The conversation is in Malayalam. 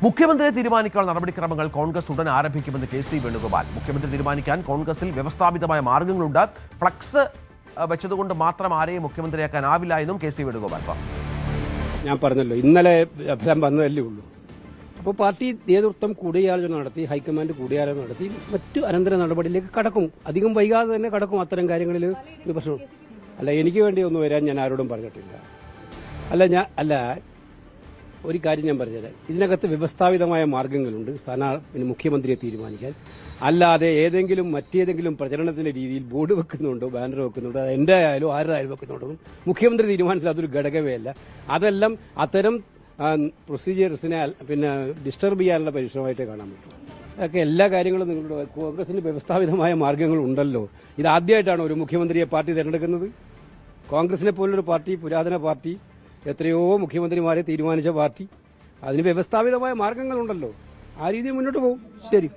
മുഖ്യമന്ത്രിയെ തീരുമാനിക്കാനുള്ള നടപടിക്രമങ്ങൾ കോൺഗ്രസ് ഉടൻ ആരംഭിക്കുമെന്ന് കെ.സി. വേണുഗോപാൽ. മുഖ്യമന്ത്രി തീരുമാനിക്കാൻ കോൺഗ്രസിൽ വ്യവസ്ഥാപിതമായ മാർഗങ്ങളുണ്ട്. ഫ്ലക്സ് വെച്ചതുകൊണ്ട് മാത്രം ആരെയും മുഖ്യമന്ത്രിയാക്കാനാവില്ല എന്നും കെ.സി. വേണുഗോപാൽ പറഞ്ഞു. ഞാൻ പറഞ്ഞല്ലോ, ഇന്നലെ ഫലം വന്നതല്ലേ ഉള്ളൂ. അപ്പോൾ പാർട്ടി നേതൃത്വം കൂടിയാലോചന നടത്തി, ഹൈക്കമാൻഡ് കൂടിയാലോചന നടത്തി മറ്റു അനന്തര നടപടിയിലേക്ക് കടക്കും. അധികം വൈകാതെ തന്നെ കടക്കും. അത്തരം കാര്യങ്ങളിൽ ഒരു പ്രശ്നം അല്ല. എനിക്ക് വേണ്ടി ഒന്നും വരാൻ ഞാൻ ആരോടും പറഞ്ഞിട്ടില്ല. ഒരു കാര്യം ഞാൻ പറഞ്ഞുതരാം. ഇതിനകത്ത് വ്യവസ്ഥാപിതമായ മാർഗങ്ങളുണ്ട് പിന്നെ മുഖ്യമന്ത്രിയെ തീരുമാനിക്കാൻ. അല്ലാതെ മറ്റേതെങ്കിലും പ്രചരണത്തിന്റെ രീതിയിൽ ബോർഡ് വെക്കുന്നുണ്ടോ, ബാനർ വെക്കുന്നുണ്ടോ, അത് എന്റെ ആയാലും ആരുടെ ആയാലും വെക്കുന്നുണ്ടോ, മുഖ്യമന്ത്രി തീരുമാനത്തിൽ അതൊരു ഘടകമേ അല്ല. അതെല്ലാം അത്തരം പ്രൊസീജിയേഴ്സിനെ ഡിസ്റ്റർബ് ചെയ്യാനുള്ള പരിശ്രമമായിട്ടേ കാണാൻ പറ്റും. അതൊക്കെ എല്ലാ കാര്യങ്ങളും നിങ്ങളുടെ കോൺഗ്രസിന് വ്യവസ്ഥാപിതമായ മാർഗങ്ങളുണ്ടല്ലോ. ഇതാദ്യമായിട്ടാണ് ഒരു മുഖ്യമന്ത്രിയെ പാർട്ടി തിരഞ്ഞെടുക്കുന്നത്. കോൺഗ്രസിനെ പോലൊരു പാർട്ടി, പുരാതന പാർട്ടി, എത്രയോ മുഖ്യമന്ത്രിമാരെ തീരുമാനിച്ച പാർട്ടി, അതിന് വ്യവസ്ഥാപിതമായ മാർഗങ്ങളുണ്ടല്ലോ. ആ രീതിയിൽ മുന്നോട്ട് പോകും. ശരി.